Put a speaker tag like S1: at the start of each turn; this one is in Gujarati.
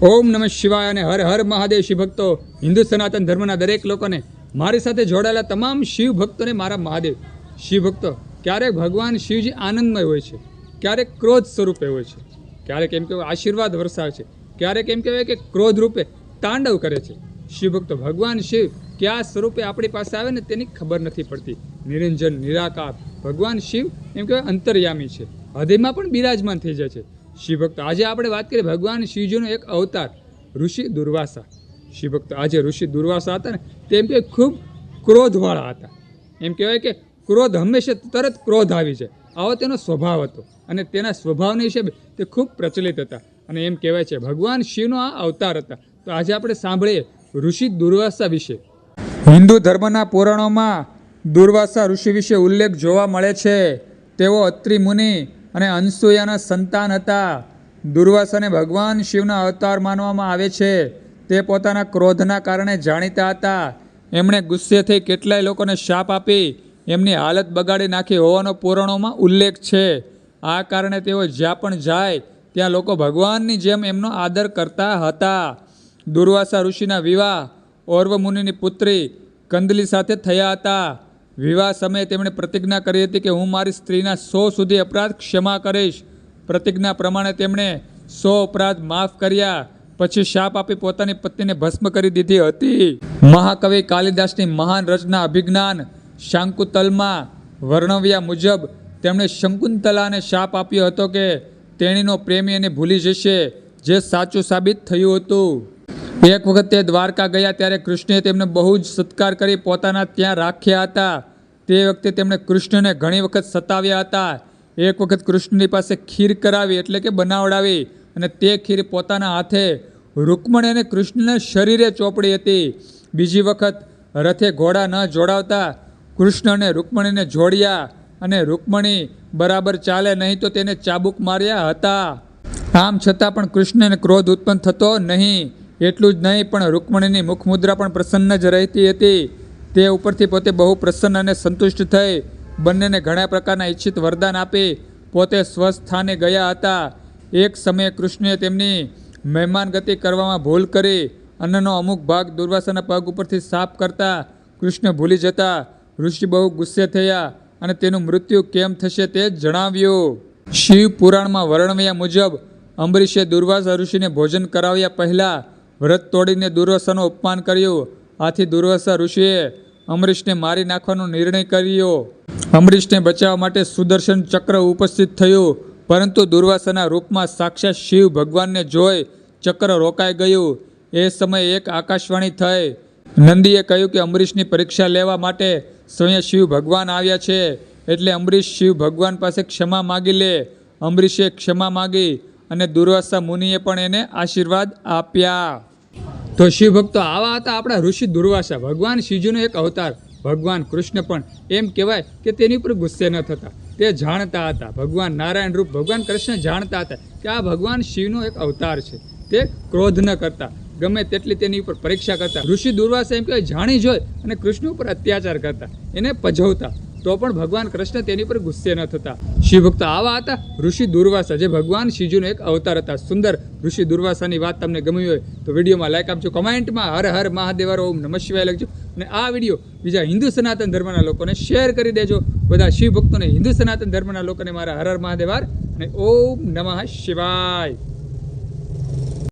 S1: ઓમ નમઃ શિવાય અને હર હર મહાદેવ શિવ ભક્તો, હિન્દુ સનાતન ધર્મના દરેક લોકોને, મારી સાથે જોડાયેલા તમામ શિવ ભક્તોને મારા મહાદેવ. શિવ ભક્તો, ક્યારેક ભગવાન શિવજી આનંદમય હોય છે, ક્યારેક ક્રોધ સ્વરૂપે હોય છે, ક્યારેક એમ કહેવાય આશીર્વાદ વરસાવે છે, ક્યારેક એમ કહેવાય કે ક્રોધ રૂપે તાંડવ કરે છે. શિવ ભક્તો, ભગવાન શિવ કયા સ્વરૂપે આપણી પાસે આવે ને તેની ખબર નથી પડતી. નિરંજન, નિરાકાર ભગવાન શિવ એમ કહેવાય અંતર્યામી છે, હૃદયમાં પણ બિરાજમાન થઈ જાય છે. શિવ ભક્તો, આજે આપણે વાત કરીએ ભગવાન શિવજીનો એક અવતાર ઋષિ દુર્વાસા. શિવ ભક્તો, આજે ઋષિ દુર્વાસા હતા ને તે એમ કે ખૂબ ક્રોધવાળા હતા. એમ કહેવાય કે ક્રોધ હંમેશા તરત ક્રોધ આવી જાય, આવો તેનો સ્વભાવ હતો અને તેના સ્વભાવના હિસાબે તે ખૂબ પ્રચલિત હતા. અને એમ કહેવાય છે ભગવાન શિવનો આ અવતાર હતા. તો આજે આપણે સાંભળીએ ઋષિ દુર્વાસા વિશે. હિન્દુ ધર્મના પુરાણોમાં દુર્વાસા ઋષિ વિશે ઉલ્લેખ જોવા મળે છે. તેઓ અત્રિ મુનિ અને અનસૂયાના સંતાન હતા. દુર્વાસાને ભગવાન શિવના અવતાર માનવામાં આવે છે. તે પોતાના ક્રોધના કારણે જાણીતા હતા. એમણે ગુસ્સે થઈ કેટલાય લોકોને શાપ આપી એમની હાલત બગાડી નાખી હોવાનો પુરાણોમાં ઉલ્લેખ છે. આ કારણે તેઓ જ્યાં પણ જાય ત્યાં લોકો ભગવાનની જેમ એમનો આદર કરતા હતા. દુર્વાસા ઋષિના વિવાહ ઓર્વ મુનિની પુત્રી કંદલી સાથે થયા હતા. વિવાહ સમયે તેમણે પ્રતિજ્ઞા કરી હતી કે હું મારી સ્ત્રીના 100 સુધી અપરાધ ક્ષમા કરીશ. પ્રતિજ્ઞા પ્રમાણે તેમણે 100 અપરાધ માફ કર્યા. પછી શાપ આપી પોતાની પત્નીને ભસ્મ કરી દીધી હતી. મહાકવિ કાલિદાસની મહાન રચના અભિજ્ઞાન શાંકુતલમાં વર્ણવ્યા મુજબ તેમણે શંકુંતલાને શાપ આપ્યો હતો કે તેણીનો પ્રેમી એને ભૂલી જશે, જે સાચું સાબિત થયું હતું. એક વખત તે દ્વારકા ગયા ત્યારે કૃષ્ણએ તેમને બહુ જ સત્કાર કરી પોતાના ત્યાં રાખ્યા હતા. તે વખતે તેમણે કૃષ્ણને ઘણી વખત સતાવ્યા હતા. એક વખત કૃષ્ણની પાસે ખીર કરાવી એટલે કે બનાવડાવી અને તે ખીર પોતાના હાથે રૂકમણી અને કૃષ્ણના શરીરે ચોપડી હતી. બીજી વખત રથે ઘોડા ન જોડાવતા કૃષ્ણ અને રૂકમણીને જોડ્યા અને રૂકમણી બરાબર ચાલે નહીં તો તેને ચાબુક માર્યા હતા. આમ છતાં પણ કૃષ્ણને ક્રોધ ઉત્પન્ન થતો નહીં. એટલું જ નહીં પણ રૂકમણીની મુખમુદ્રા પણ પ્રસન્ન જ રહેતી હતી. તે ઉપરથી પોતે બહુ પ્રસન્ન અને સંતુષ્ટ થઈ બંનેને ઘણા પ્રકારના ઈચ્છિત વરદાન આપી પોતે સ્વસ્થાને ગયા હતા. એક સમયે કૃષ્ણએ તેમની મહેમાનગતિ કરવામાં ભૂલ કરી અન્નનો અમુક ભાગ દુર્વાસાના પગ ઉપરથી સાફ કરતા કૃષ્ણ ભૂલી જતા ઋષિ બહુ ગુસ્સે થયા અને તેનું મૃત્યુ કેમ થશે તે જણાવ્યું. શિવ પુરાણમાં વર્ણવ્યા મુજબ અંબરીશે દુર્વાસા ઋષિને ભોજન કરાવ્યા પહેલાં વ્રત તોડીને દુર્વાસાનું અપમાન કર્યું. આથી દુર્વાસા ઋષિએ અંબરીશને મારી નાખવાનો નિર્ણય કર્યો. અંબરીશને બચાવવા માટે સુદર્શન ચક્ર ઉપસ્થિત થયું, પરંતુ દુર્વાસાના રૂપમાં સાક્ષાત શિવ ભગવાનને જોઈ ચક્ર રોકાઈ ગયું. એ સમયે એક આકાશવાણી થઈ. નંદીએ કહ્યું કે અંબરીશની પરીક્ષા લેવા માટે સ્વયં શિવ ભગવાન આવ્યા છે, એટલે અંબરીશ શિવ ભગવાન પાસે ક્ષમા માગી લે. અંબરીશે ક્ષમા માગી અને દુર્વાસા મુનિએ પણ એને આશીર્વાદ આપ્યા. તો શિવ ભક્તો, આવા હતા આપણા ઋષિ દુર્વાસા, ભગવાન શિવજીનો એક અવતાર. ભગવાન કૃષ્ણ પણ એમ કહેવાય કે તેની ઉપર ગુસ્સે ન થતા. તે જાણતા હતા, ભગવાન નારાયણ રૂપ ભગવાન કૃષ્ણ જાણતા હતા કે આ ભગવાન શિવનો એક અવતાર છે. તે ક્રોધ ન કરતા, ગમે તેટલી તેની ઉપર પરીક્ષા કરતા. ઋષિ દુર્વાસા એમ કહેવાય જાણી જોઈ અને કૃષ્ણ ઉપર અત્યાચાર કરતા, એને પજવતા, તો પણ ભગવાન કૃષ્ણ તેની પર ગુસ્સે ન થતા. શિવ ભક્તો, આવા હતા ઋષિ દુર્વાસા, જે ભગવાન શિવજીનો એક અવતાર હતા. સુંદર ઋષિ દુર્વાસાની વાત તમને ગમી હોય તો વિડીયોમાં લાઈક આપજો, કમેન્ટમાં હર હર મહાદેવ ઓમ નમઃ શિવાય લખજો અને આ વિડીયો બીજા હિન્દુ સનાતન ધર્મના લોકોને શેર કરી દેજો. બધા શિવ ભક્તોને, હિન્દુ સનાતન ધર્મના લોકોને મારા હર હર મહાદેવ અને ઓમ નમઃ શિવાય.